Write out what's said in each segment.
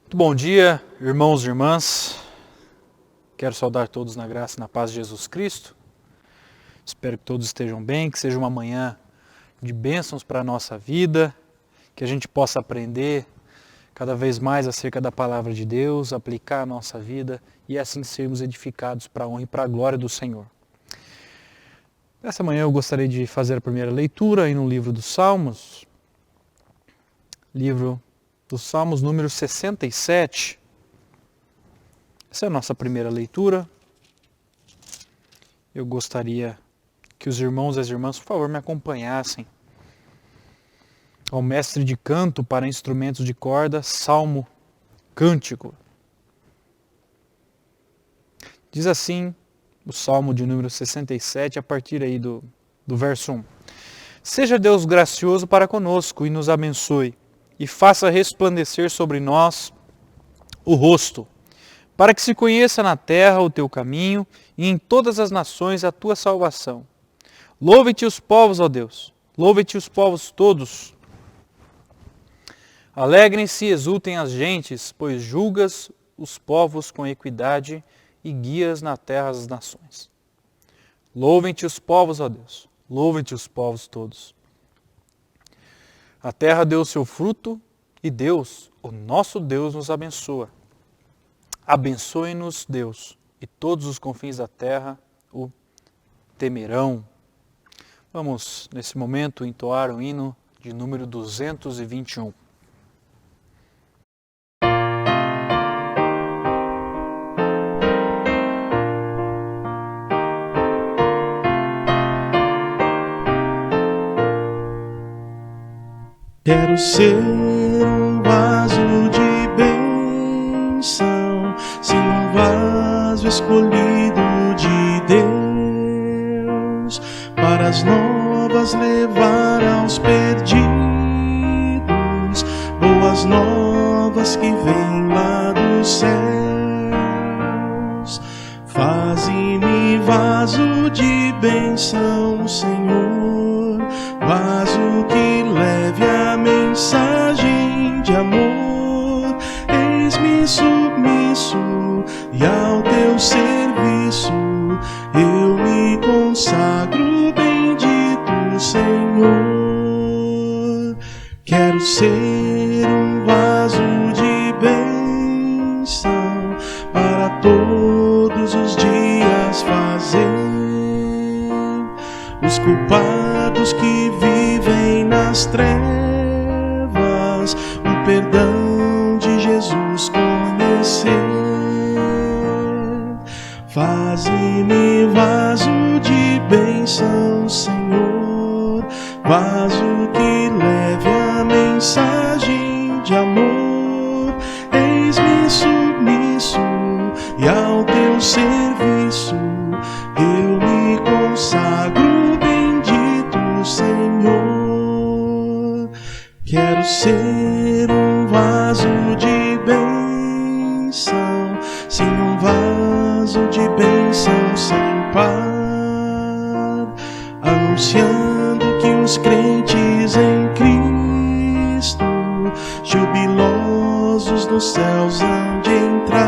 Muito bom dia, irmãos e irmãs. Quero saudar todos na graça e na paz de Jesus Cristo. Espero que todos estejam bem, que seja uma manhã de bênçãos para a nossa vida, que a gente possa aprender cada vez mais acerca da palavra de Deus, aplicar a nossa vida e assim sermos edificados para a honra e para a glória do Senhor. Essa manhã eu gostaria de fazer a primeira leitura aí no livro dos Salmos, livro dos Salmos número 67. Essa é a nossa primeira leitura. Eu gostaria que os irmãos e as irmãs, por favor, me acompanhassem ao mestre de canto para instrumentos de corda, Salmo Cântico. Diz assim o Salmo de número 67, a partir aí do verso 1. Seja Deus gracioso para conosco e nos abençoe, e faça resplandecer sobre nós o rosto, para que se conheça na terra o teu caminho e em todas as nações a tua salvação. Louve-te os povos, ó Deus, louve-te os povos todos. Alegrem-se e exultem as gentes, pois julgas os povos com equidade e guias na terra as nações. Louvem-te os povos, ó Deus, louvem-te os povos todos. A terra deu o seu fruto e Deus, o nosso Deus, nos abençoa. Abençoe-nos, Deus, e todos os confins da terra o temerão. Vamos, nesse momento, entoar o hino de número 221. Quero ser um vaso de bênção, sim, um vaso escolhido de Deus, para as novas levar aos perdidos, boas novas que vêm lá dos céus. Faze-me vaso de bênção, Senhor, vaso que leve a mensagem de amor. Eis-me submisso e ao teu serviço eu me consagro, bendito Senhor. Quero ser um vaso de bênção para todos os dias fazer os culpados que vivem nas trevas o perdão de Jesus conhecer. Faze-me vaso de bênção, Senhor, vaso que leve a mensagem de amor. Eis-me submisso e ao teu serviço eu me consagro, bendito Senhor. Quero ser um vaso de bênção, sim, um vaso de bênção sem par, anunciando que os crentes em Cristo, jubilosos nos céus hão de entrar.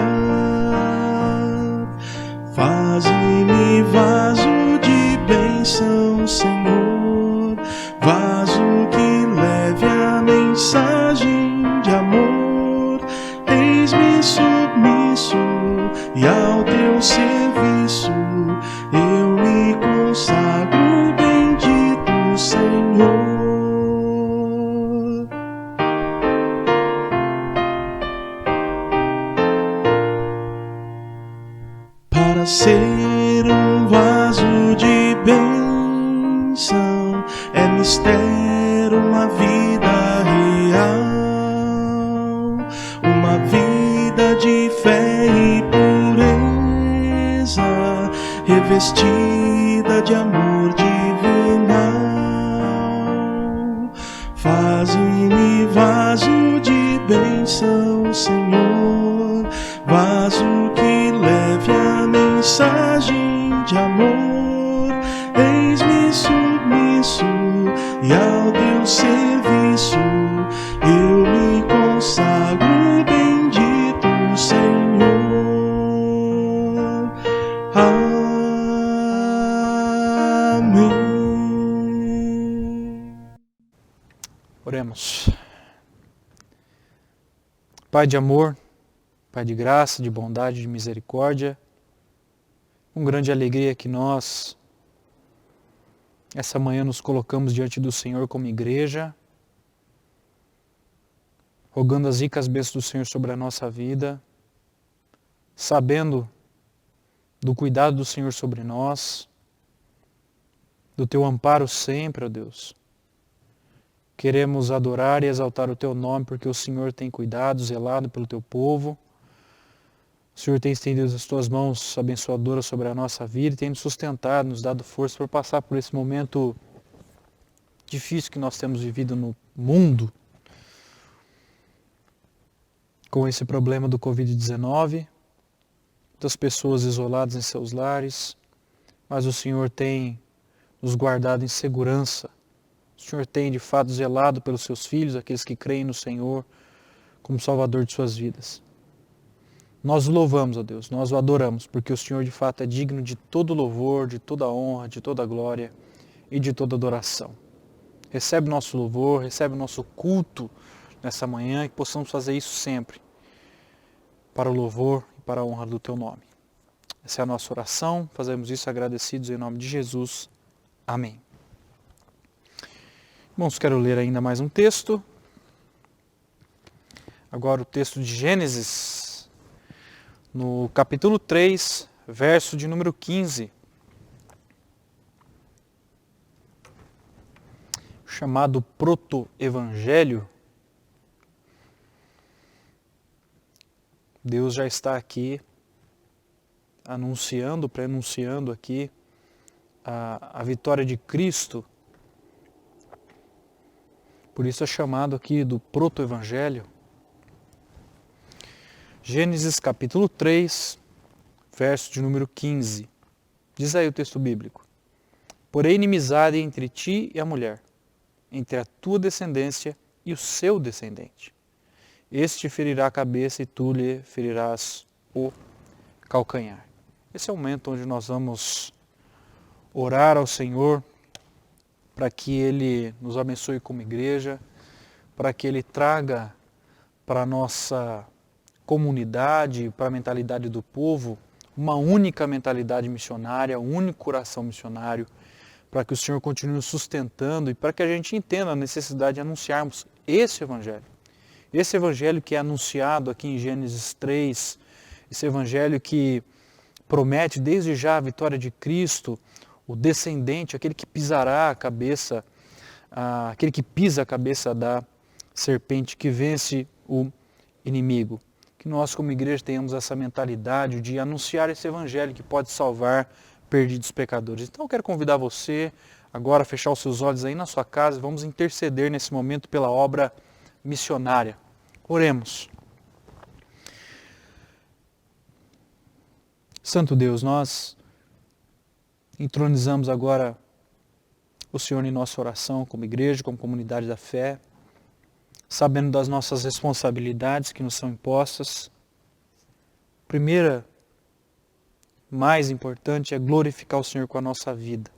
Faze-me vaso de bênção, Senhor, vaso que leve a mensagem de amor. Eis-me submisso e ao teu serviço eu me consagro, bendito Senhor. Para ser um vaso de bênção é mistério, uma vida real, uma vida de fé e pureza, revestida de amor divinal. Faze-me vaso de bênção, Senhor, vaso que leve a mensagem de amor. Eis-me submisso e ao teu serviço eu me consagro, bendito Oremos. Pai de amor, Pai de graça, de bondade, de misericórdia, com grande alegria que nós, essa manhã, nos colocamos diante do Senhor como igreja, rogando as ricas bênçãos do Senhor sobre a nossa vida, sabendo do cuidado do Senhor sobre nós, do Teu amparo sempre, ó Deus. Queremos adorar e exaltar o Teu nome, porque o Senhor tem cuidado, zelado pelo Teu povo. O Senhor tem estendido as Tuas mãos abençoadoras sobre a nossa vida e tem nos sustentado, nos dado força para passar por esse momento difícil que nós temos vivido no mundo, com esse problema do Covid-19, das pessoas isoladas em seus lares, mas o Senhor tem nos guardado em segurança. O Senhor tem de fato zelado pelos seus filhos, aqueles que creem no Senhor como Salvador de suas vidas. Nós o louvamos, ó Deus, nós o adoramos, porque o Senhor de fato é digno de todo louvor, de toda honra, de toda glória e de toda adoração. Recebe o nosso louvor, recebe o nosso culto nessa manhã e que possamos fazer isso sempre, para o louvor e para a honra do Teu nome. Essa é a nossa oração, fazemos isso agradecidos em nome de Jesus. Amém. Irmãos, quero ler ainda mais um texto. Agora o texto de Gênesis, no capítulo 3, verso de número 15. Chamado proto-evangelho. Deus já está aqui anunciando, prenunciando aqui a vitória de Cristo. Por isso é chamado aqui do proto-evangelho. Gênesis capítulo 3, verso de número 15. Diz aí o texto bíblico. Porém, inimizade entre ti e a mulher, entre a tua descendência e o seu descendente. Este te ferirá a cabeça e tu lhe ferirás o calcanhar. Esse é o momento onde nós vamos orar ao Senhor para que Ele nos abençoe como igreja, para que Ele traga para a nossa comunidade, para a mentalidade do povo, uma única mentalidade missionária, um único coração missionário, para que o Senhor continue nos sustentando e para que a gente entenda a necessidade de anunciarmos esse Evangelho. Esse Evangelho que é anunciado aqui em Gênesis 3, esse Evangelho que promete desde já a vitória de Cristo, o descendente, aquele que pisará a cabeça, aquele que pisa a cabeça da serpente, que vence o inimigo. Que nós como igreja tenhamos essa mentalidade de anunciar esse Evangelho que pode salvar perdidos pecadores. Então eu quero convidar você agora a fechar os seus olhos aí na sua casa, vamos interceder nesse momento pela obra missionária. Oremos. Santo Deus, nós entronizamos agora o Senhor em nossa oração como igreja, como comunidade da fé, sabendo das nossas responsabilidades que nos são impostas. Primeira, mais importante, é glorificar o Senhor com a nossa vida.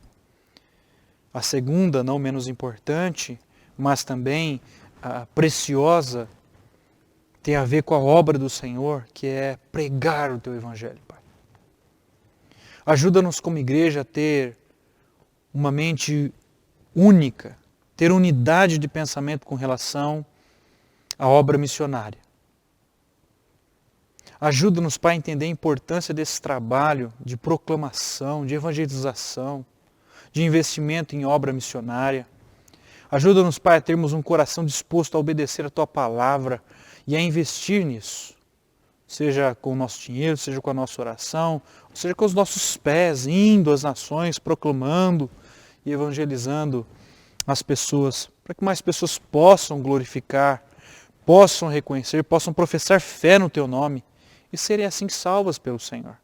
A segunda, não menos importante, mas também preciosa, tem a ver com a obra do Senhor, que é pregar o Teu Evangelho, Pai. Ajuda-nos como igreja a ter uma mente única, ter unidade de pensamento com relação à obra missionária. Ajuda-nos, Pai, a entender a importância desse trabalho de proclamação, de evangelização, de investimento em obra missionária. Ajuda-nos, Pai, a termos um coração disposto a obedecer a Tua palavra e a investir nisso. Seja com o nosso dinheiro, seja com a nossa oração, seja com os nossos pés, indo às nações, proclamando e evangelizando as pessoas, para que mais pessoas possam glorificar, possam reconhecer, possam professar fé no Teu nome e serem assim salvas pelo Senhor.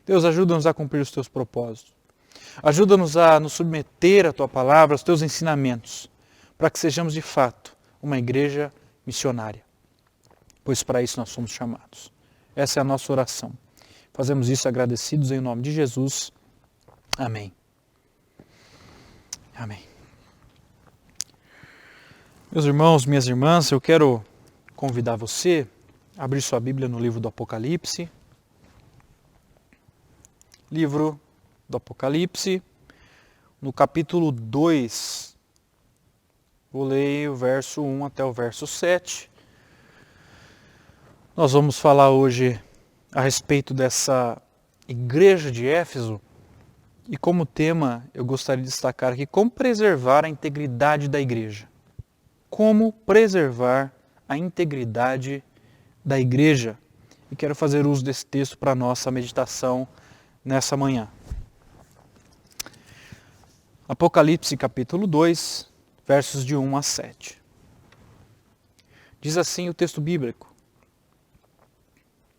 Deus, ajuda-nos a cumprir os Teus propósitos. Ajuda-nos a nos submeter à Tua palavra, aos Teus ensinamentos, para que sejamos de fato uma igreja missionária, pois para isso nós somos chamados. Essa é a nossa oração. Fazemos isso agradecidos em nome de Jesus. Amém. Amém. Meus irmãos, minhas irmãs, eu quero convidar você a abrir sua Bíblia no livro do Apocalipse. Livro do Apocalipse, no capítulo 2. Vou ler o verso 1 até o verso 7. Nós vamos falar hoje a respeito dessa igreja de Éfeso. E como tema, eu gostaria de destacar aqui como preservar a integridade da igreja. Como preservar a integridade da igreja. E quero fazer uso desse texto para a nossa meditação nessa manhã. Apocalipse capítulo 2, versos de 1 a 7. Diz assim o texto bíblico.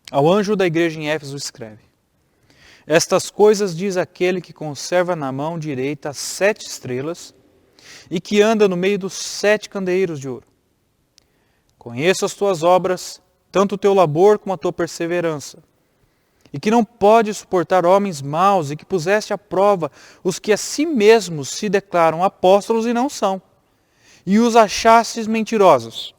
Ao anjo da igreja em Éfeso escreve: Estas coisas diz aquele que conserva na mão direita as 7 estrelas e que anda no meio dos 7 candeeiros de ouro. Conheço as tuas obras, tanto o teu labor como a tua perseverança, e que não pode suportar homens maus, e que puseste à prova os que a si mesmos se declaram apóstolos e não são, e os achastes mentirosos.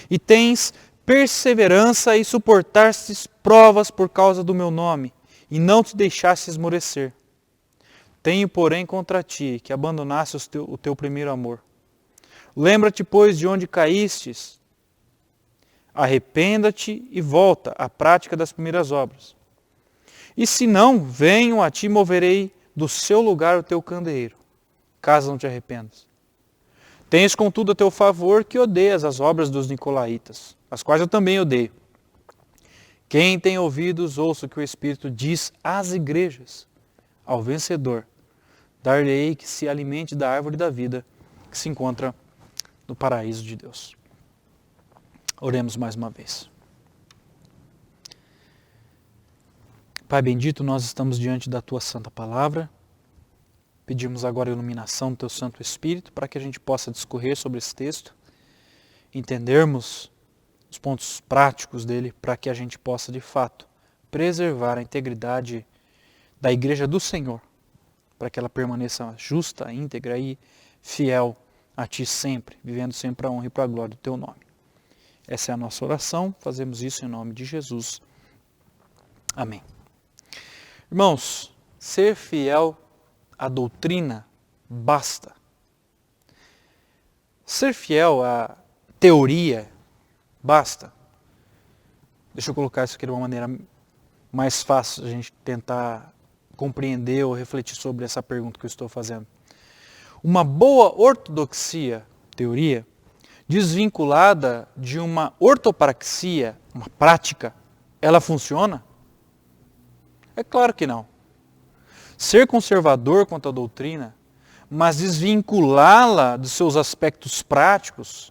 E tens perseverança e suportastes provas por causa do meu nome, e não te deixaste esmorecer. Tenho, porém, contra ti, que abandonaste o teu primeiro amor. Lembra-te, pois, de onde caístes. Arrependa-te e volta à prática das primeiras obras. E se não, venho a ti, moverei do seu lugar o teu candeeiro, caso não te arrependas. Tens, contudo, a teu favor que odeias as obras dos nicolaítas, as quais eu também odeio. Quem tem ouvidos, ouça o que o Espírito diz às igrejas. Ao vencedor, dar-lhe-ei que se alimente da árvore da vida que se encontra no paraíso de Deus. Oremos mais uma vez. Pai bendito, nós estamos diante da Tua Santa Palavra. Pedimos agora a iluminação do Teu Santo Espírito para que a gente possa discorrer sobre esse texto, entendermos os pontos práticos dele, para que a gente possa, de fato, preservar a integridade da Igreja do Senhor, para que ela permaneça justa, íntegra e fiel a Ti sempre, vivendo sempre para a honra e para a glória do Teu nome. Essa é a nossa oração, fazemos isso em nome de Jesus. Amém. Irmãos, ser fiel à doutrina basta. Ser fiel à teoria basta. Deixa eu colocar isso aqui de uma maneira mais fácil, a gente tentar compreender ou refletir sobre essa pergunta que eu estou fazendo. Uma boa ortodoxia, teoria, desvinculada de uma ortopraxia, uma prática, ela funciona? É claro que não. Ser conservador quanto à doutrina, mas desvinculá-la dos seus aspectos práticos,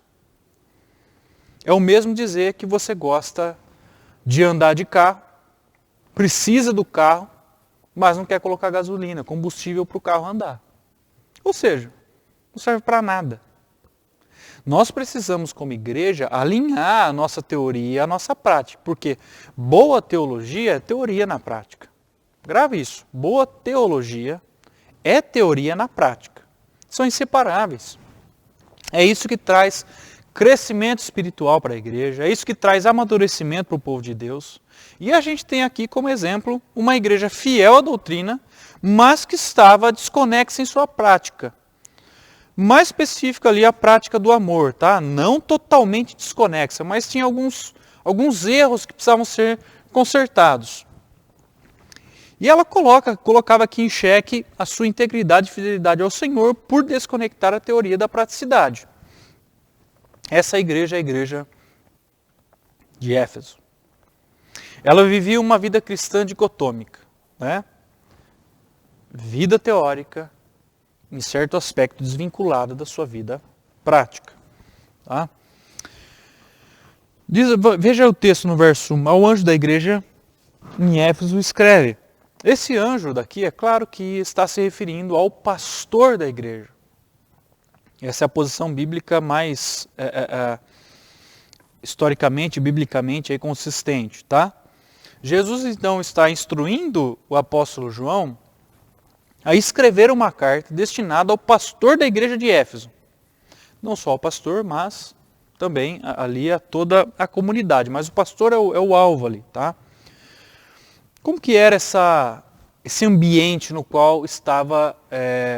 é o mesmo dizer que você gosta de andar de carro, precisa do carro, mas não quer colocar gasolina, combustível para o carro andar. Ou seja, não serve para nada. Nós precisamos, como igreja, alinhar a nossa teoria à nossa prática, porque boa teologia é teoria na prática. Grave isso. Boa teologia é teoria na prática. São inseparáveis. É isso que traz crescimento espiritual para a igreja, é isso que traz amadurecimento para o povo de Deus. E a gente tem aqui como exemplo uma igreja fiel à doutrina, mas que estava desconexa em sua prática. Mais específica ali a prática do amor, tá? Não totalmente desconexa, mas tinha alguns erros que precisavam ser consertados. E ela colocava aqui em xeque a sua integridade e fidelidade ao Senhor por desconectar a teoria da praticidade. Essa igreja é a igreja de Éfeso. Ela vivia uma vida cristã dicotômica, né? Vida teórica, em certo aspecto desvinculada da sua vida prática. Tá? Veja o texto no verso 1. Ao anjo da igreja em Éfeso escreve. Esse anjo daqui, é claro que está se referindo ao pastor da igreja. Essa é a posição bíblica mais, historicamente, biblicamente, consistente. Tá? Jesus, então, está instruindo o apóstolo João a escrever uma carta destinada ao pastor da igreja de Éfeso. não só ao pastor, mas também ali a toda a comunidade. Mas o pastor é o alvo ali, tá? Como que era esse ambiente no qual estava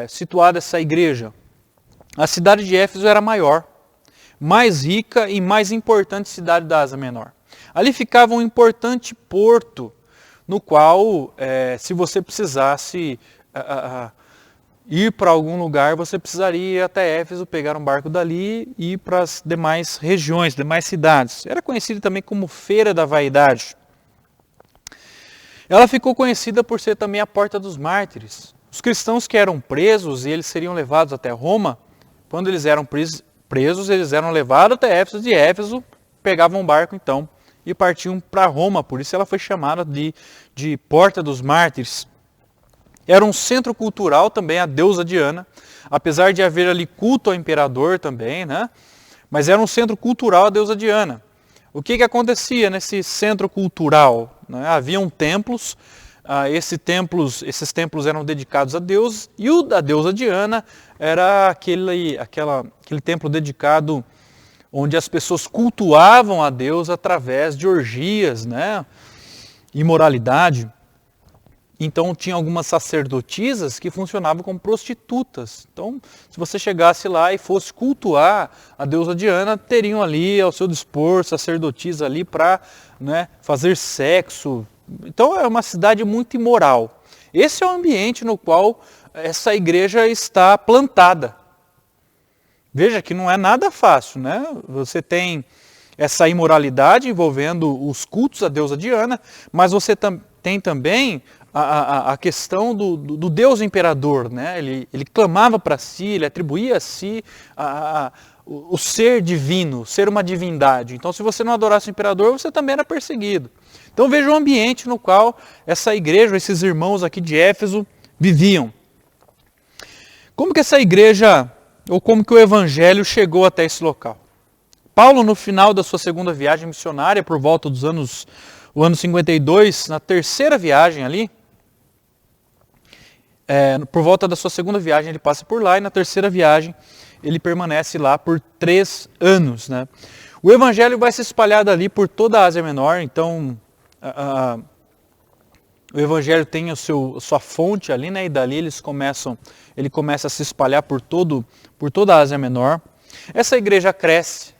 situada essa igreja? A cidade de Éfeso era maior, mais rica e mais importante cidade da Ásia Menor. Ali ficava um importante porto, no qual, se você precisasse ir para algum lugar, você precisaria ir até Éfeso, pegar um barco dali e ir para as demais regiões, demais cidades. Era conhecido também como Feira da Vaidade. Ela ficou conhecida por ser também a Porta dos Mártires. Os cristãos que eram presos e eles seriam levados até Roma, quando eles eram presos, eles eram levados até Éfeso, de Éfeso pegavam um barco então e partiam para Roma, por isso ela foi chamada de Porta dos Mártires. Era um centro cultural também, a deusa Diana, apesar de haver ali culto ao imperador também, né? Mas era um centro cultural a deusa Diana. O que acontecia nesse centro cultural? Né? Haviam templos, esses templos eram dedicados a Deus, e o da deusa Diana era aquele templo dedicado onde as pessoas cultuavam a Deus através de orgias, né? Imoralidade. Então tinha algumas sacerdotisas que funcionavam como prostitutas. Então, se você chegasse lá e fosse cultuar a deusa Diana, teriam ali ao seu dispor sacerdotisas ali para, né, fazer sexo. Então é uma cidade muito imoral. Esse é o ambiente no qual essa igreja está plantada. Veja que não é nada fácil, né? Você tem essa imoralidade envolvendo os cultos à deusa Diana, mas você tem também a questão do Deus imperador, né? Ele clamava para si, ele atribuía a si o ser divino, ser uma divindade. Então, se você não adorasse o imperador, você também era perseguido. Então, veja o ambiente no qual essa igreja, esses irmãos aqui de Éfeso viviam. Como que essa igreja, ou como que o evangelho chegou até esse local? Paulo, no final da sua segunda viagem missionária, por volta dos o ano 52, na terceira viagem ali, por volta da sua segunda viagem ele passa por lá, e na terceira viagem ele permanece lá por 3 anos. Né? O evangelho vai se espalhar dali por toda a Ásia Menor, então o evangelho tem sua fonte ali, né? E dali ele começa a se espalhar por toda a Ásia Menor. Essa igreja cresce.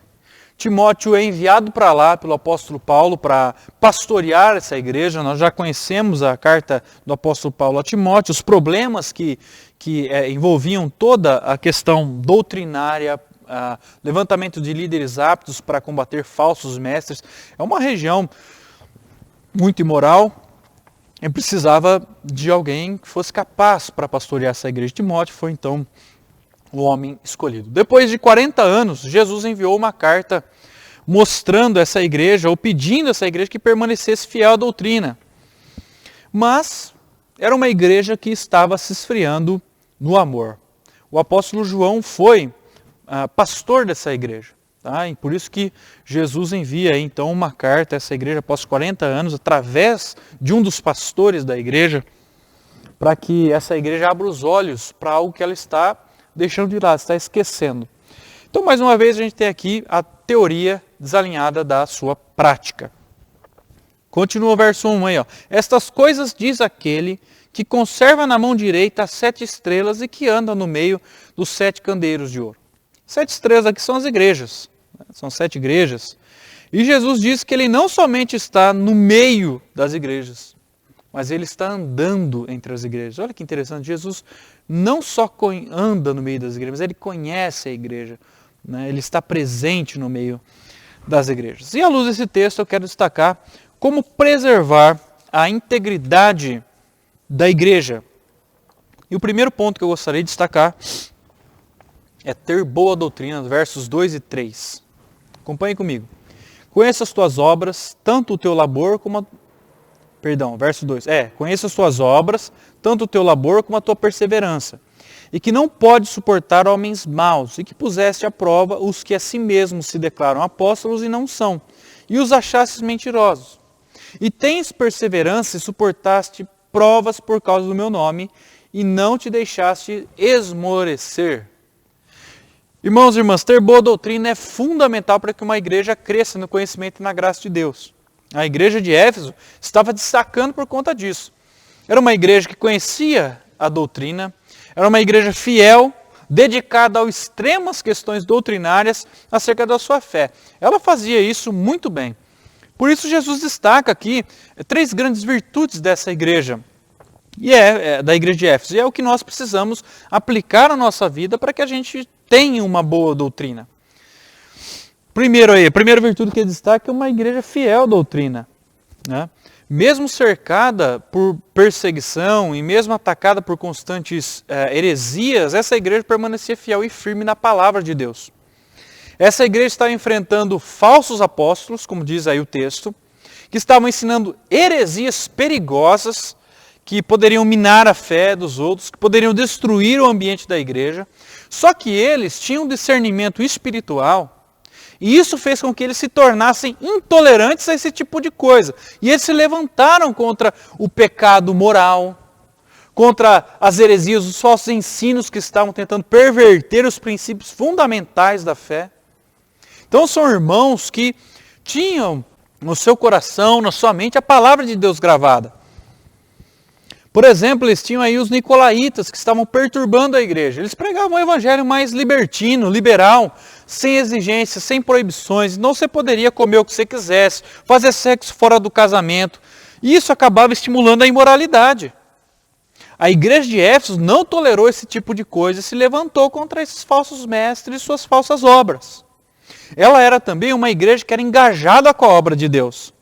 Timóteo é enviado para lá pelo apóstolo Paulo para pastorear essa igreja. Nós já conhecemos a carta do apóstolo Paulo a Timóteo, os problemas que envolviam toda a questão doutrinária, levantamento de líderes aptos para combater falsos mestres. É uma região muito imoral. E precisava de alguém que fosse capaz para pastorear essa igreja. Timóteo foi então o homem escolhido. Depois de 40 anos, Jesus enviou uma carta mostrando essa igreja, ou pedindo a essa igreja que permanecesse fiel à doutrina. Mas era uma igreja que estava se esfriando no amor. O apóstolo João foi pastor dessa igreja. Tá? E por isso que Jesus envia então uma carta a essa igreja após 40 anos, através de um dos pastores da igreja, para que essa igreja abra os olhos para algo que ela está deixando de lado, está esquecendo. Então, mais uma vez, a gente tem aqui a teoria desalinhada da sua prática. Continua o verso 1 aí. Estas coisas diz aquele que conserva na mão direita as 7 estrelas e que anda no meio dos 7 candeeiros de ouro. 7 estrelas aqui são as igrejas. São 7 igrejas. E Jesus diz que ele não somente está no meio das igrejas, mas ele está andando entre as igrejas. Olha que interessante, Jesus não só anda no meio das igrejas, mas ele conhece a igreja. Né? Ele está presente no meio das igrejas. E à luz desse texto eu quero destacar como preservar a integridade da igreja. E o primeiro ponto que eu gostaria de destacar é ter boa doutrina, versos 2 e 3. Acompanhe comigo. Conheça as tuas obras, tanto o teu labor como a... verso 2. Conheça as tuas obras, tanto o teu labor como a tua perseverança, e que não pode suportar homens maus, e que puseste à prova os que a si mesmos se declaram apóstolos e não são, e os achastes mentirosos. E tens perseverança e suportaste provas por causa do meu nome, e não te deixaste esmorecer. Irmãos e irmãs, ter boa doutrina é fundamental para que uma igreja cresça no conhecimento e na graça de Deus. A igreja de Éfeso estava destacando por conta disso. Era uma igreja que conhecia a doutrina, era uma igreja fiel, dedicada ao extremo às questões doutrinárias acerca da sua fé. Ela fazia isso muito bem. Por isso Jesus destaca aqui 3 grandes virtudes dessa igreja. E da igreja de Éfeso. E é o que nós precisamos aplicar na nossa vida para que a gente tenha uma boa doutrina. A primeira virtude que ele destaca é uma igreja fiel à doutrina. Né? Mesmo cercada por perseguição e mesmo atacada por constantes heresias, essa igreja permanecia fiel e firme na palavra de Deus. Essa igreja estava enfrentando falsos apóstolos, como diz aí o texto, que estavam ensinando heresias perigosas, que poderiam minar a fé dos outros, que poderiam destruir o ambiente da igreja. Só que eles tinham discernimento espiritual, e isso fez com que eles se tornassem intolerantes a esse tipo de coisa. E eles se levantaram contra o pecado moral, contra as heresias, os falsos ensinos que estavam tentando perverter os princípios fundamentais da fé. Então são irmãos que tinham no seu coração, na sua mente, a palavra de Deus gravada. Por exemplo, eles tinham aí os nicolaítas que estavam perturbando a igreja. Eles pregavam um evangelho mais libertino, liberal, sem exigências, sem proibições. Não você poderia comer o que você quisesse, fazer sexo fora do casamento. E isso acabava estimulando a imoralidade. A igreja de Éfeso não tolerou esse tipo de coisa e se levantou contra esses falsos mestres e suas falsas obras. Ela era também uma igreja que era engajada com a obra de Deus.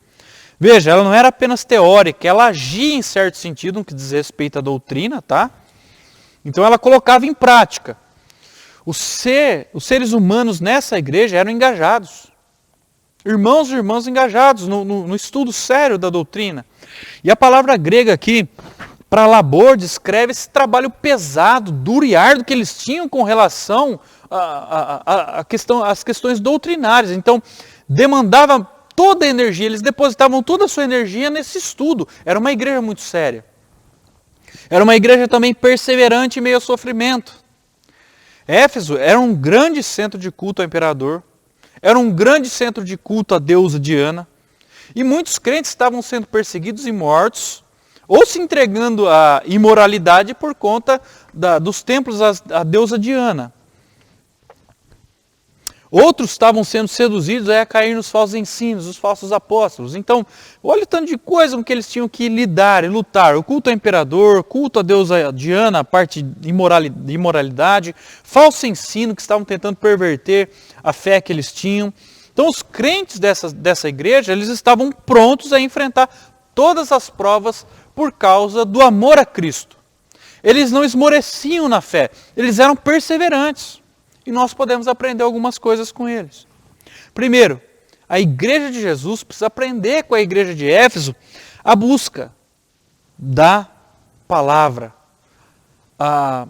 Veja, ela não era apenas teórica, ela agia em certo sentido no que diz respeito à doutrina, tá? Então ela colocava em prática. Os seres humanos nessa igreja eram engajados. Irmãos e irmãs engajados no estudo sério da doutrina. E a palavra grega aqui, para labor, descreve esse trabalho pesado, duro e árduo que eles tinham com relação às questões doutrinárias. Então, demandava toda a energia, eles depositavam toda a sua energia nesse estudo. Era uma igreja muito séria. Era uma igreja também perseverante em meio ao sofrimento. Éfeso era um grande centro de culto ao imperador, era um grande centro de culto à deusa Diana, e muitos crentes estavam sendo perseguidos e mortos, ou se entregando à imoralidade por conta dos templos à deusa Diana. Outros estavam sendo seduzidos a cair nos falsos ensinos, os falsos apóstolos. Então, olha o tanto de coisa com que eles tinham que lidar e lutar. O culto ao imperador, culto à deusa Diana, a parte de imoralidade, falso ensino que estavam tentando perverter a fé que eles tinham. Então, os crentes dessa igreja, eles estavam prontos a enfrentar todas as provas por causa do amor a Cristo. Eles não esmoreciam na fé, eles eram perseverantes. E nós podemos aprender algumas coisas com eles. Primeiro, a igreja de Jesus precisa aprender com a igreja de Éfeso a busca da palavra, a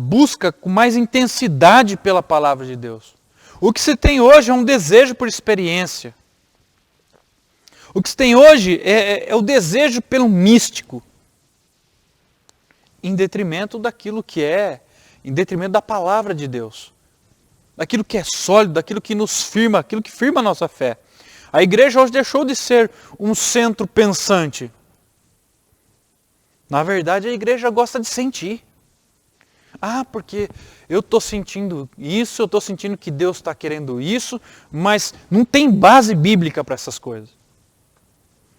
busca com mais intensidade pela palavra de Deus. O que se tem hoje é um desejo por experiência. O que se tem hoje é o desejo pelo místico, em detrimento daquilo que em detrimento da palavra de Deus, daquilo que é sólido, daquilo que nos firma, aquilo que firma a nossa fé. A igreja hoje deixou de ser um centro pensante. Na verdade, a igreja gosta de sentir. Porque eu estou sentindo isso, eu estou sentindo que Deus está querendo isso, mas não tem base bíblica para essas coisas.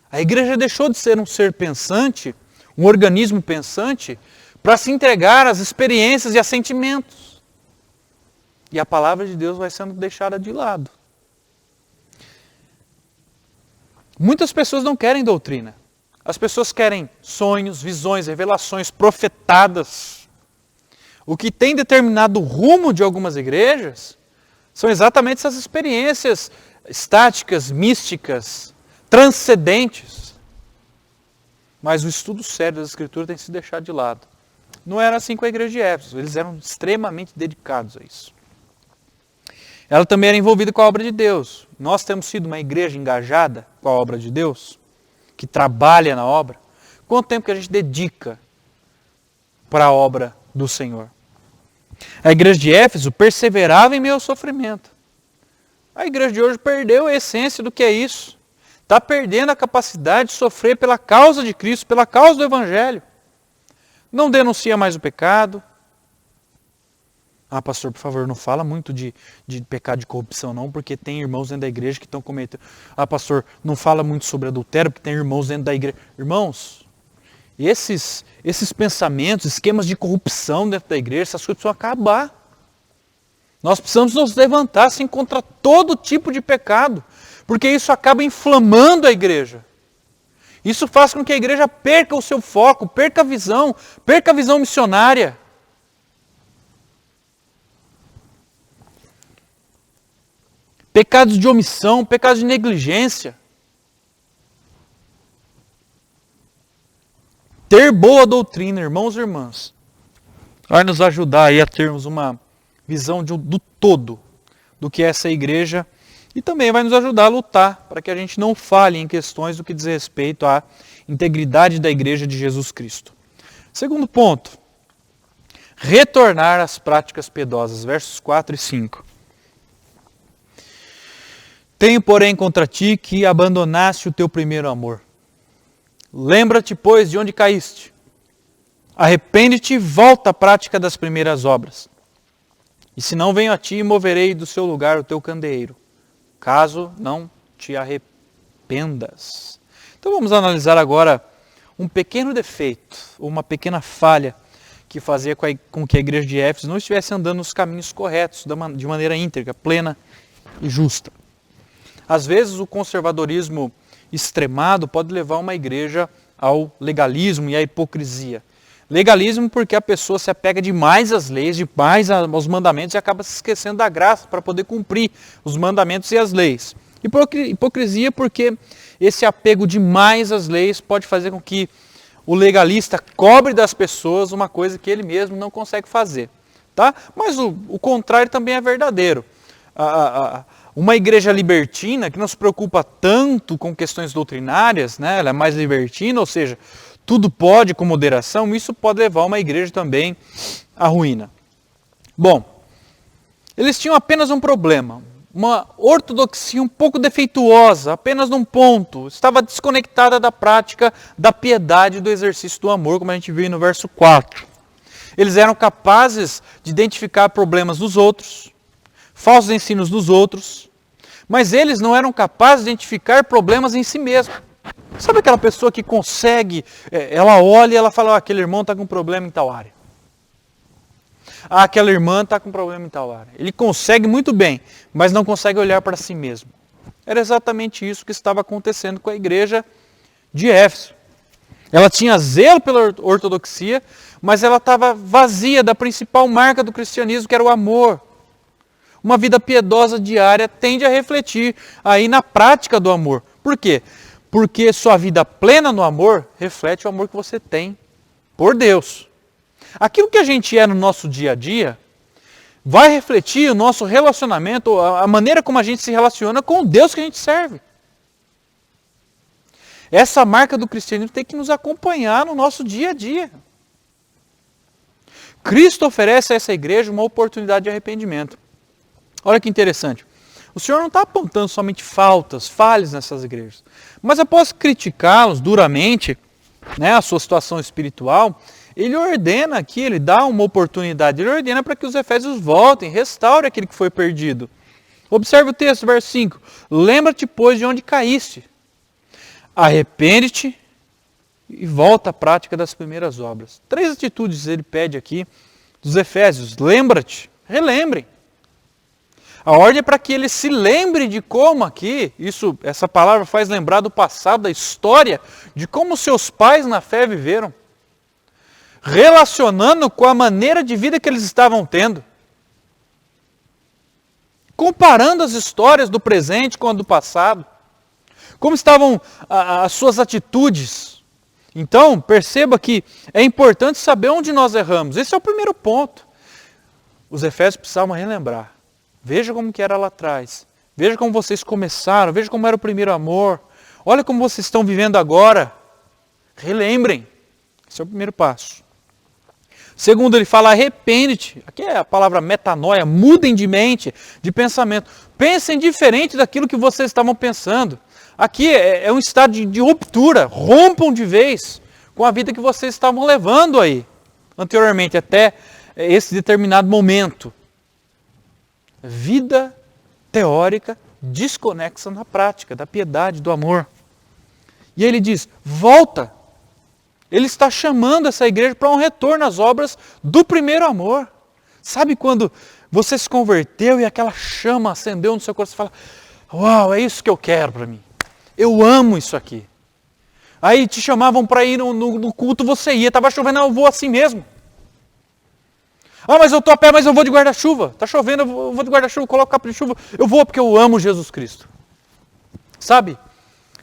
A igreja deixou de ser um ser pensante, um organismo pensante, para se entregar às experiências e a sentimentos. E a palavra de Deus vai sendo deixada de lado. Muitas pessoas não querem doutrina. As pessoas querem sonhos, visões, revelações, profetadas. O que tem determinado o rumo de algumas igrejas são exatamente essas experiências estáticas, místicas, transcendentes. Mas o estudo sério das Escrituras tem que se deixar de lado. Não era assim com a igreja de Éfeso, eles eram extremamente dedicados a isso. Ela também era envolvida com a obra de Deus. Nós temos sido uma igreja engajada com a obra de Deus, que trabalha na obra. Quanto tempo que a gente dedica para a obra do Senhor? A igreja de Éfeso perseverava em meio ao sofrimento. A igreja de hoje perdeu a essência do que é isso. Está perdendo a capacidade de sofrer pela causa de Cristo, pela causa do Evangelho. Não denuncia mais o pecado. Ah, pastor, por favor, não fala muito de pecado de corrupção não, porque tem irmãos dentro da igreja que estão cometendo. Ah, pastor, não fala muito sobre adultério, porque tem irmãos dentro da igreja. Irmãos, esses pensamentos, esquemas de corrupção dentro da igreja, essas coisas precisam acabar. Nós precisamos nos levantar assim, contra todo tipo de pecado, porque isso acaba inflamando a igreja. Isso faz com que a igreja perca o seu foco, perca a visão missionária. Pecados de omissão, pecados de negligência. Ter boa doutrina, irmãos e irmãs, vai nos ajudar aí a termos uma visão do todo do que é essa igreja e também vai nos ajudar a lutar para que a gente não falhe em questões do que diz respeito à integridade da igreja de Jesus Cristo. Segundo ponto, retornar às práticas piedosas, versos 4 e 5. Tenho, porém, contra ti que abandonaste o teu primeiro amor. Lembra-te, pois, de onde caíste. Arrepende-te e volta à prática das primeiras obras. E se não venho a ti, moverei do seu lugar o teu candeeiro, caso não te arrependas. Então vamos analisar agora um pequeno defeito, uma pequena falha que fazia com que a igreja de Éfeso não estivesse andando nos caminhos corretos, de maneira íntegra, plena e justa. Às vezes o conservadorismo extremado pode levar uma igreja ao legalismo e à hipocrisia. Legalismo porque a pessoa se apega demais às leis, demais aos mandamentos e acaba se esquecendo da graça para poder cumprir os mandamentos e as leis. Hipocrisia porque esse apego demais às leis pode fazer com que o legalista cobre das pessoas uma coisa que ele mesmo não consegue fazer. Tá? Mas o contrário também é verdadeiro. Uma igreja libertina que não se preocupa tanto com questões doutrinárias, né? Ela é mais libertina, ou seja, tudo pode com moderação, isso pode levar uma igreja também à ruína. Bom, eles tinham apenas um problema, uma ortodoxia um pouco defeituosa, apenas num ponto, estava desconectada da prática da piedade do exercício do amor, como a gente viu no verso 4. Eles eram capazes de identificar problemas dos outros, falsos ensinos dos outros, mas eles não eram capazes de identificar problemas em si mesmos. Sabe aquela pessoa que consegue, ela olha e ela fala, aquele irmão está com problema em tal área. Aquela irmã está com problema em tal área. Ele consegue muito bem, mas não consegue olhar para si mesmo. Era exatamente isso que estava acontecendo com a igreja de Éfeso. Ela tinha zelo pela ortodoxia, mas ela estava vazia da principal marca do cristianismo, que era o amor. Uma vida piedosa diária tende a refletir aí na prática do amor. Por quê? Porque sua vida plena no amor reflete o amor que você tem por Deus. Aquilo que a gente é no nosso dia a dia vai refletir o nosso relacionamento, a maneira como a gente se relaciona com o Deus que a gente serve. Essa marca do cristianismo tem que nos acompanhar no nosso dia a dia. Cristo oferece a essa igreja uma oportunidade de arrependimento. Olha que interessante. O Senhor não está apontando somente falhas nessas igrejas. Mas após criticá-los duramente, né, a sua situação espiritual, ele ordena aqui, ele dá uma oportunidade, ele ordena para que os efésios voltem, restaurem aquilo que foi perdido. Observe o texto, verso 5. Lembra-te, pois, de onde caíste. Arrepende-te e volta à prática das primeiras obras. 3 atitudes ele pede aqui dos efésios. Lembra-te, relembrem. A ordem é para que ele se lembre de como aqui, essa palavra faz lembrar do passado, da história, de como seus pais na fé viveram. Relacionando com a maneira de vida que eles estavam tendo. Comparando as histórias do presente com a do passado. Como estavam as suas atitudes. Então, perceba que é importante saber onde nós erramos. Esse é o primeiro ponto. Os efésios precisavam relembrar. Veja como que era lá atrás. Veja como vocês começaram. Veja como era o primeiro amor. Olha como vocês estão vivendo agora. Relembrem. Esse é o primeiro passo. Segundo, ele fala arrepende-te. Aqui é a palavra metanoia, mudem de mente, de pensamento. Pensem diferente daquilo que vocês estavam pensando. Aqui é um estado de ruptura, rompam de vez com a vida que vocês estavam levando aí, anteriormente, até esse determinado momento. Vida teórica desconexa na prática, da piedade, do amor. E ele diz, volta. Ele está chamando essa igreja para um retorno às obras do primeiro amor. Sabe quando você se converteu e aquela chama acendeu no seu coração e fala, uau, é isso que eu quero para mim. Eu amo isso aqui. Aí te chamavam para ir no culto, você ia. Estava chovendo, eu vou assim mesmo. Ah, mas eu estou a pé, mas eu vou de guarda-chuva. Está chovendo, eu vou de guarda-chuva, coloco capa de chuva. Eu vou porque eu amo Jesus Cristo. Sabe?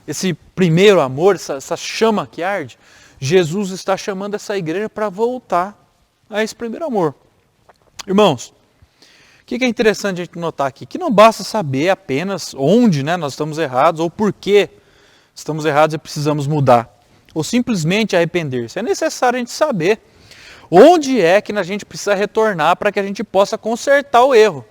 Esse primeiro amor, essa chama que arde, Jesus está chamando essa igreja para voltar a esse primeiro amor. Irmãos, o que é interessante a gente notar aqui? Que não basta saber apenas onde nós estamos errados ou por que estamos errados e precisamos mudar. Ou simplesmente arrepender-se. É necessário a gente saber onde é que a gente precisa retornar para que a gente possa consertar o erro.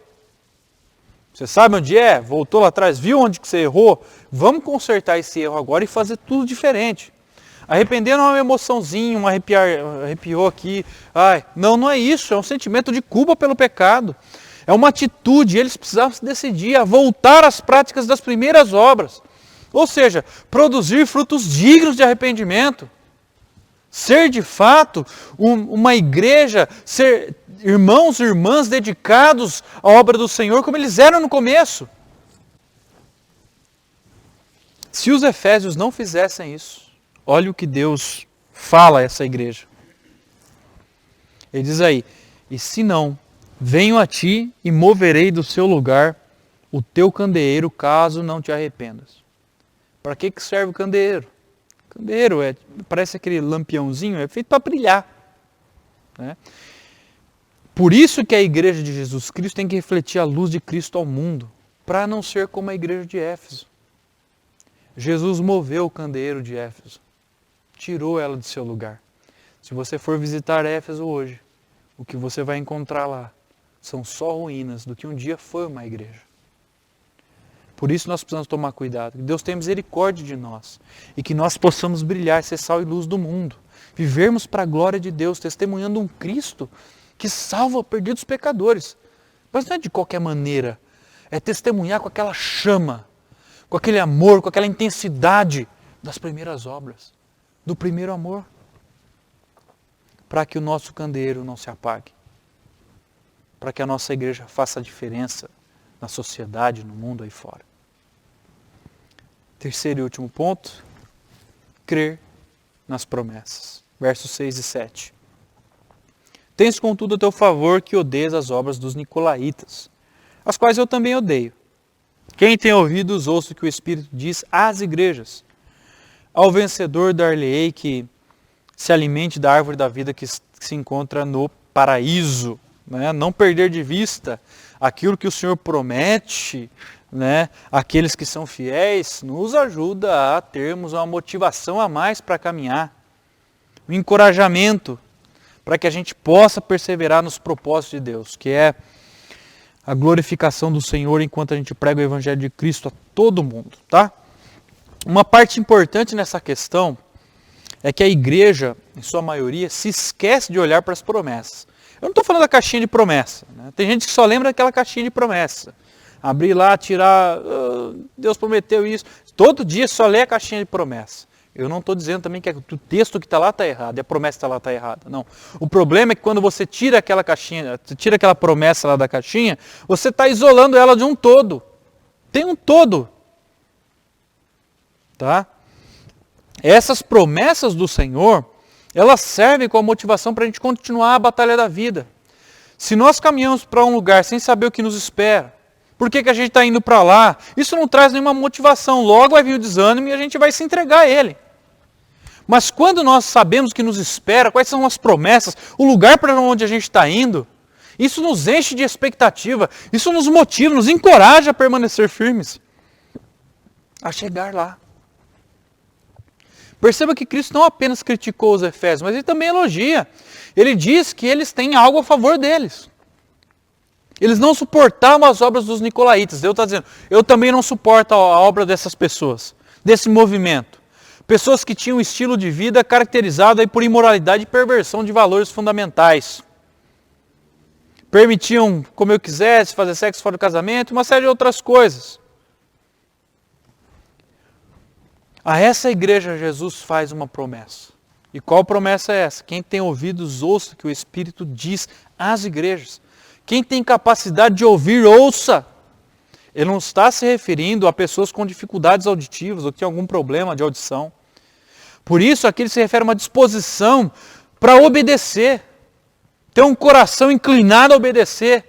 Você sabe onde é? Voltou lá atrás, viu onde que você errou? Vamos consertar esse erro agora e fazer tudo diferente. Arrepender não é uma emoçãozinha, arrepiou aqui. Ai, não é isso, é um sentimento de culpa pelo pecado. É uma atitude, eles precisavam se decidir a voltar às práticas das primeiras obras. Ou seja, produzir frutos dignos de arrependimento. Ser de fato uma igreja, ser irmãos e irmãs dedicados à obra do Senhor como eles eram no começo. Se os efésios não fizessem isso, olha o que Deus fala a essa igreja. Ele diz aí, e se não, venho a ti e moverei do seu lugar o teu candeeiro, caso não te arrependas. Para que serve o candeeiro? O candeeiro parece aquele lampiãozinho, é feito para brilhar. Né? Por isso que a igreja de Jesus Cristo tem que refletir a luz de Cristo ao mundo, para não ser como a igreja de Éfeso. Jesus moveu o candeeiro de Éfeso, tirou ela de seu lugar. Se você for visitar Éfeso hoje, o que você vai encontrar lá são só ruínas do que um dia foi uma igreja. Por isso nós precisamos tomar cuidado, que Deus tenha misericórdia de nós e que nós possamos brilhar, ser sal e luz do mundo. Vivermos para a glória de Deus, testemunhando um Cristo que salva perdidos pecadores. Mas não é de qualquer maneira, é testemunhar com aquela chama, com aquele amor, com aquela intensidade das primeiras obras, do primeiro amor, para que o nosso candeeiro não se apague, para que a nossa igreja faça a diferença na sociedade, no mundo aí fora. Terceiro e último ponto, crer nas promessas. Versos 6 e 7. Tens contudo a teu favor que odeias as obras dos nicolaítas, as quais eu também odeio. Quem tem ouvidos, ouça o que o Espírito diz às igrejas. Ao vencedor dar-lhe-ei que se alimente da árvore da vida que se encontra no paraíso. Né? Não perder de vista aquilo que o Senhor promete, né? Aqueles que são fiéis, nos ajuda a termos uma motivação a mais para caminhar. Um encorajamento para que a gente possa perseverar nos propósitos de Deus, que é a glorificação do Senhor enquanto a gente prega o Evangelho de Cristo a todo mundo. Tá? Uma parte importante nessa questão é que a igreja, em sua maioria, se esquece de olhar para as promessas. Eu não estou falando da caixinha de promessa. Né? Tem gente que só lembra daquela caixinha de promessa. Abrir lá, tirar, Deus prometeu isso. Todo dia só lê a caixinha de promessa. Eu não estou dizendo também que o texto que está lá está errado e a promessa que está lá está errada. Não. O problema é que quando você tira aquela caixinha, tira aquela promessa lá da caixinha, você está isolando ela de um todo. Tem um todo. Tá? Essas promessas do Senhor, elas servem como motivação para a gente continuar a batalha da vida. Se nós caminhamos para um lugar sem saber o que nos espera, por que a gente está indo para lá? Isso não traz nenhuma motivação. Logo vai vir o desânimo e a gente vai se entregar a ele. Mas quando nós sabemos o que nos espera, quais são as promessas, o lugar para onde a gente está indo, isso nos enche de expectativa, isso nos motiva, nos encoraja a permanecer firmes, a chegar lá. Perceba que Cristo não apenas criticou os efésios, mas ele também elogia. Ele diz que eles têm algo a favor deles. Eles não suportavam as obras dos nicolaítas. Deus está dizendo, eu também não suporto a obra dessas pessoas, desse movimento. Pessoas que tinham um estilo de vida caracterizado aí por imoralidade e perversão de valores fundamentais. Permitiam comer o que quisesse, fazer sexo fora do casamento, uma série de outras coisas. A essa igreja Jesus faz uma promessa. E qual promessa é essa? Quem tem ouvidos, ouça o que o Espírito diz às igrejas. Quem tem capacidade de ouvir, ouça. Ele não está se referindo a pessoas com dificuldades auditivas ou que têm algum problema de audição. Por isso, aqui ele se refere a uma disposição para obedecer. Ter um coração inclinado a obedecer.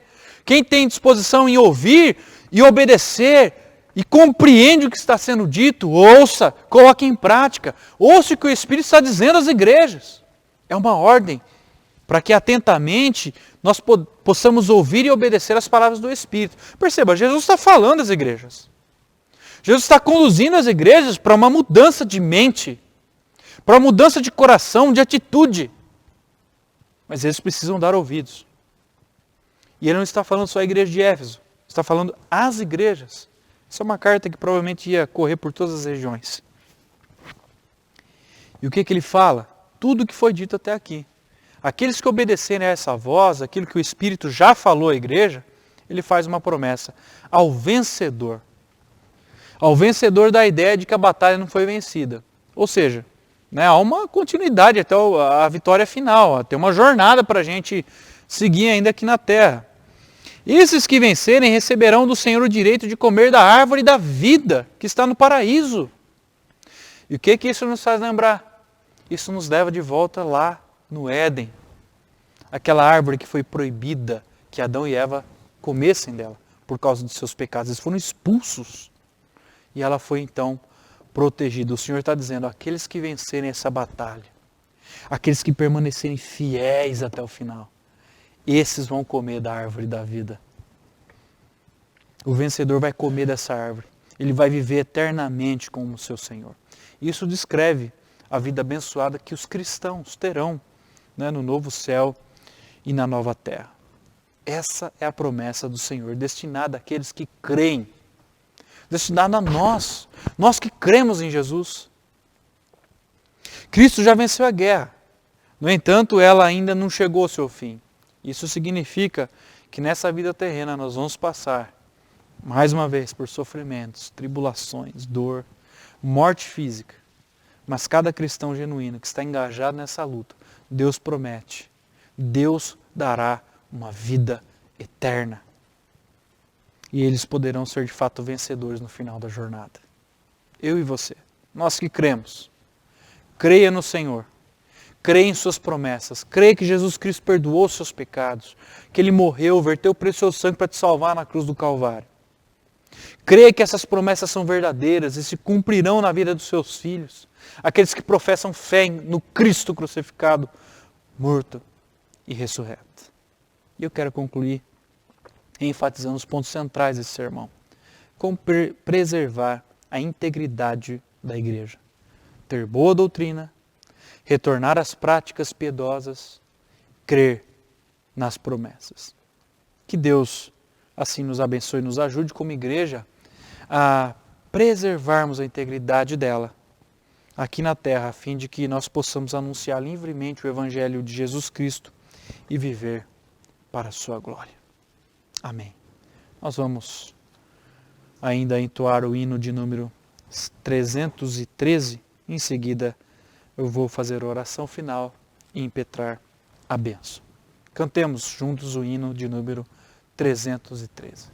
Quem tem disposição em ouvir e obedecer e compreende o que está sendo dito, ouça, coloque em prática. Ouça o que o Espírito está dizendo às igrejas. É uma ordem para que atentamente nós possamos ouvir e obedecer as palavras do Espírito. Perceba, Jesus está falando às igrejas. Jesus está conduzindo as igrejas para uma mudança de mente, para uma mudança de coração, de atitude. Mas eles precisam dar ouvidos. E ele não está falando só à igreja de Éfeso, está falando às igrejas. Essa é uma carta que provavelmente ia correr por todas as regiões. E o que ele fala? Tudo o que foi dito até aqui. Aqueles que obedecerem a essa voz, aquilo que o Espírito já falou à igreja, ele faz uma promessa ao vencedor. Ao vencedor da ideia de que a batalha não foi vencida. Ou seja, há uma continuidade até a vitória final, tem uma jornada para a gente seguir ainda aqui na terra. Esses que vencerem receberão do Senhor o direito de comer da árvore da vida que está no paraíso. E o que isso nos faz lembrar? Isso nos leva de volta lá no Éden. Aquela árvore que foi proibida que Adão e Eva comessem dela por causa dos seus pecados. Eles foram expulsos. E ela foi então protegida. O Senhor está dizendo, aqueles que vencerem essa batalha, aqueles que permanecerem fiéis até o final, esses vão comer da árvore da vida. O vencedor vai comer dessa árvore. Ele vai viver eternamente com o seu Senhor. Isso descreve a vida abençoada que os cristãos terão, no novo céu e na nova terra. Essa é a promessa do Senhor, destinada àqueles que creem. Destinada a nós que cremos em Jesus. Cristo já venceu a guerra. No entanto, ela ainda não chegou ao seu fim. Isso significa que nessa vida terrena nós vamos passar, mais uma vez, por sofrimentos, tribulações, dor, morte física. Mas cada cristão genuíno que está engajado nessa luta, Deus promete, Deus dará uma vida eterna. E eles poderão ser de fato vencedores no final da jornada. Eu e você, nós que cremos, creia no Senhor. Creia em suas promessas. Creia que Jesus Cristo perdoou os seus pecados. Que Ele morreu, verteu o precioso sangue para te salvar na cruz do Calvário. Creia que essas promessas são verdadeiras e se cumprirão na vida dos seus filhos. Aqueles que professam fé no Cristo crucificado, morto e ressurreto. E eu quero concluir enfatizando os pontos centrais desse sermão. Como preservar a integridade da igreja. Ter boa doutrina, retornar às práticas piedosas, crer nas promessas. Que Deus assim nos abençoe e nos ajude como igreja a preservarmos a integridade dela aqui na terra, a fim de que nós possamos anunciar livremente o Evangelho de Jesus Cristo e viver para a sua glória. Amém. Nós vamos ainda entoar o hino de número 313, em seguida eu vou fazer a oração final e impetrar a bênção. Cantemos juntos o hino de número 313.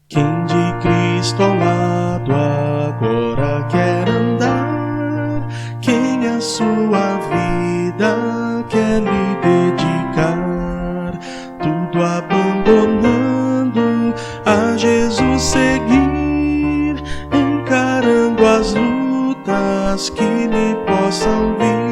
Quem de Cristo ao lado agora quer andar, quem a sua vida quer lhe dedicar, tudo abandonando, a Jesus seguir, encarando as lutas que lhe possam vir.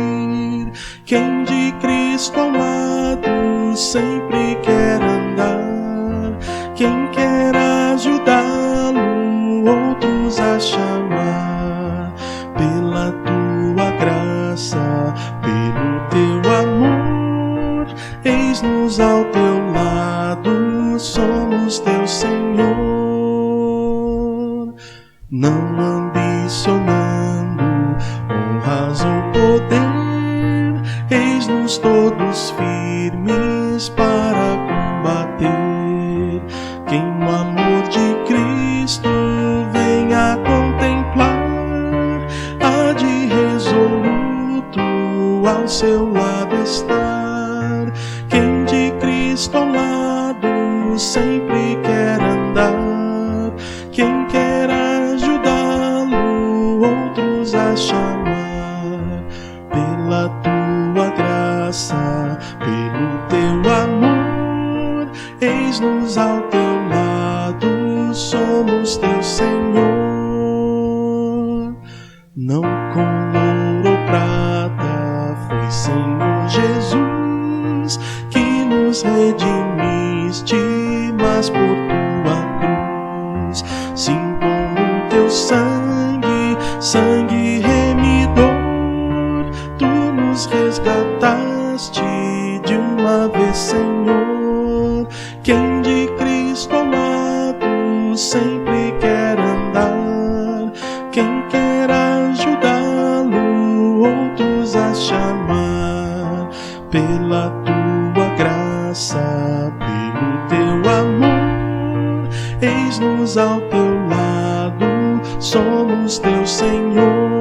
Cristo ao lado sempre quer andar. Quem quer ajudá-lo, outros a chamar. Pela tua graça, pelo teu amor, eis-nos ao teu lado, somos teu Senhor. Não ambicionando honras ou poder, eis-nos todos firmes para combater. Quem o amor de Cristo venha contemplar, há de resoluto ao seu lado estar. Quem de Cristo ao lado sempre quer andar. Quem quer ajudá-lo, outros a chamar. Pela tua graça, pelo teu amor, eis-nos ao teu lado, somos teu Senhor. Não com ouro ou prata, foi Senhor Jesus que nos redimiste, mas por tua cruz, sim, com o teu sangue, sangue remidor, tu nos resgataste de uma vez, Senhor. Quem de Cristo ao lado sempre quer andar. Quem quer ajudá-lo, outros a chamar. Pela tua graça, pelo teu amor, eis-nos ao teu lado, somos teu Senhor.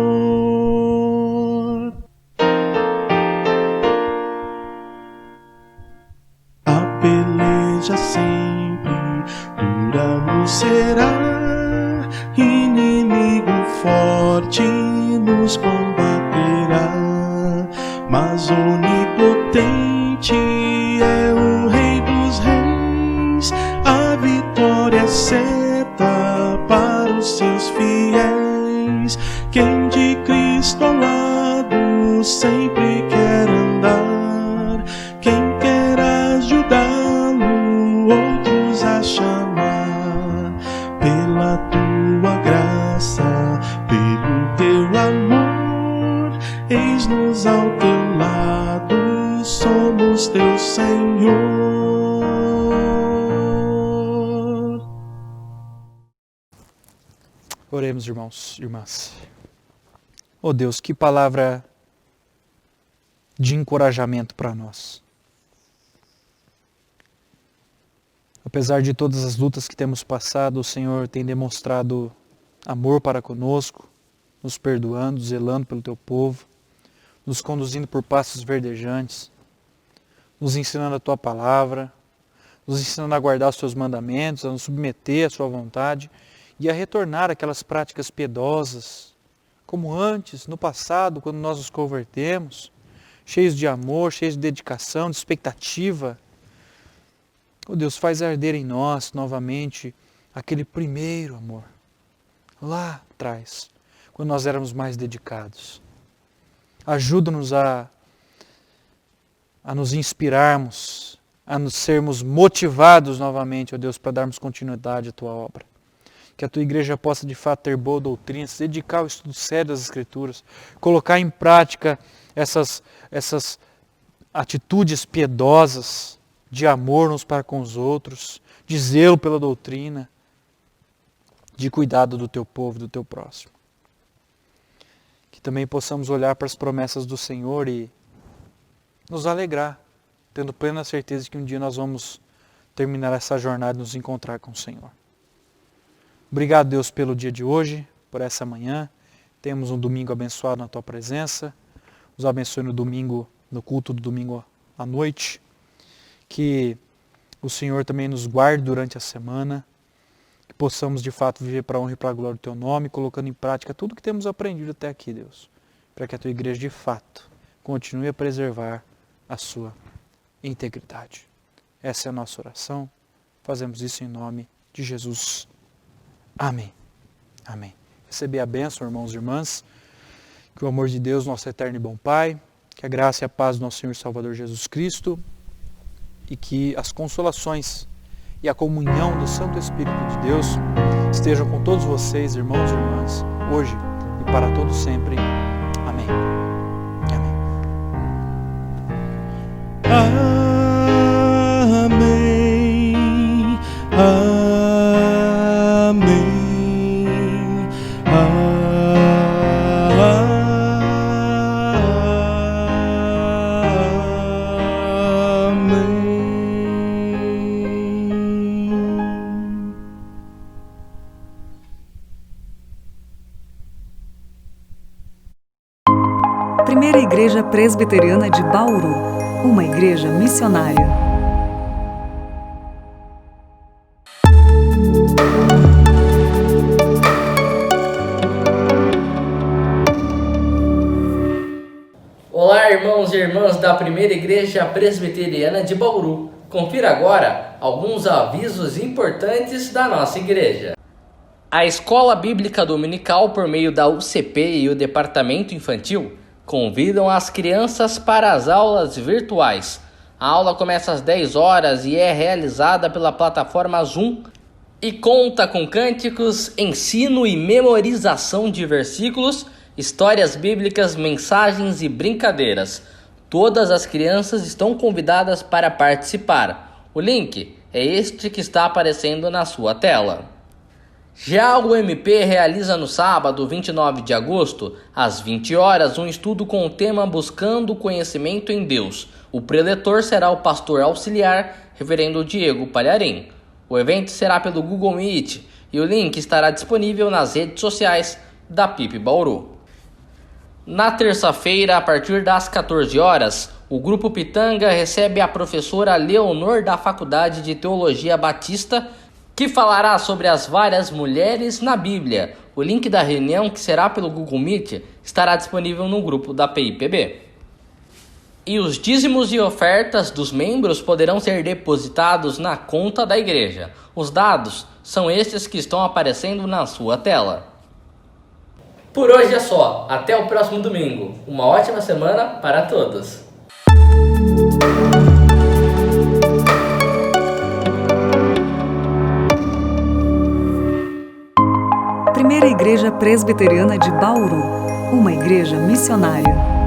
A peleja sempre dura nos será, inimigo forte nos combaterá, mas onipotente é o Rei dos Reis, a vitória é certa para os seus fiéis. Quem de Cristo ao lado sempre quer andar. Quem quer ajudá-lo, outros a chamar. Pela tua graça, pelo teu amor, eis-nos ao teu lado, somos teu Senhor. Oremos, irmãos e irmãs. Oh Deus, que palavra de encorajamento para nós. Apesar de todas as lutas que temos passado, o Senhor tem demonstrado amor para conosco, nos perdoando, zelando pelo teu povo, nos conduzindo por passos verdejantes, nos ensinando a tua palavra, nos ensinando a guardar os teus mandamentos, a nos submeter à sua vontade e a retornar àquelas práticas piedosas, como antes, no passado, quando nós nos convertemos, cheios de amor, cheios de dedicação, de expectativa. Oh Deus, faz arder em nós novamente aquele primeiro amor, lá atrás, quando nós éramos mais dedicados. Ajuda-nos a nos inspirarmos, a nos sermos motivados novamente, ó Deus, para darmos continuidade à tua obra. Que a tua igreja possa de fato ter boa doutrina, se dedicar ao estudo sério das Escrituras, colocar em prática essas atitudes piedosas, de amor uns para com os outros, de zelo pela doutrina, de cuidado do teu povo, do teu próximo. Que também possamos olhar para as promessas do Senhor e nos alegrar, tendo plena certeza de que um dia nós vamos terminar essa jornada e nos encontrar com o Senhor. Obrigado, Deus, pelo dia de hoje, por essa manhã. Temos um domingo abençoado na tua presença. Nos abençoe no domingo, no culto do domingo à noite. Que o Senhor também nos guarde durante a semana. Que possamos de fato viver para a honra e para a glória do teu nome, colocando em prática tudo que temos aprendido até aqui, Deus. Para que a tua igreja de fato continue a preservar a sua integridade. Essa é a nossa oração. Fazemos isso em nome de Jesus. Amém. Amém. Receber a bênção, irmãos e irmãs. Que o amor de Deus, nosso eterno e bom Pai, Que a graça e a paz do nosso Senhor e Salvador Jesus Cristo e que as consolações e a comunhão do Santo Espírito de Deus estejam com todos vocês, irmãos e irmãs, hoje e para todos sempre. Amém. Amém. Amém. Primeira Igreja Presbiteriana de Bauru, uma igreja missionária. Olá, irmãos e irmãs da Primeira Igreja Presbiteriana de Bauru. Confira agora alguns avisos importantes da nossa igreja. A Escola Bíblica Dominical, por meio da UCP e o Departamento Infantil, convidam as crianças para as aulas virtuais. A aula começa às 10 horas e é realizada pela plataforma Zoom e conta com cânticos, ensino e memorização de versículos, histórias bíblicas, mensagens e brincadeiras. Todas as crianças estão convidadas para participar. O link é este que está aparecendo na sua tela. Já o MP realiza no sábado, 29 de agosto, às 20 horas, um estudo com o tema Buscando Conhecimento em Deus. O preletor será o pastor auxiliar, reverendo Diego Palharim. O evento será pelo Google Meet e o link estará disponível nas redes sociais da PIP Bauru. Na terça-feira, a partir das 14 horas, o Grupo Pitanga recebe a professora Leonor da Faculdade de Teologia Batista, que falará sobre as várias mulheres na Bíblia. O link da reunião, que será pelo Google Meet, estará disponível no grupo da PIPB. E os dízimos e ofertas dos membros poderão ser depositados na conta da igreja. Os dados são estes que estão aparecendo na sua tela. Por hoje é só. Até o próximo domingo. Uma ótima semana para todos. Primeira Igreja Presbiteriana de Bauru, uma igreja missionária.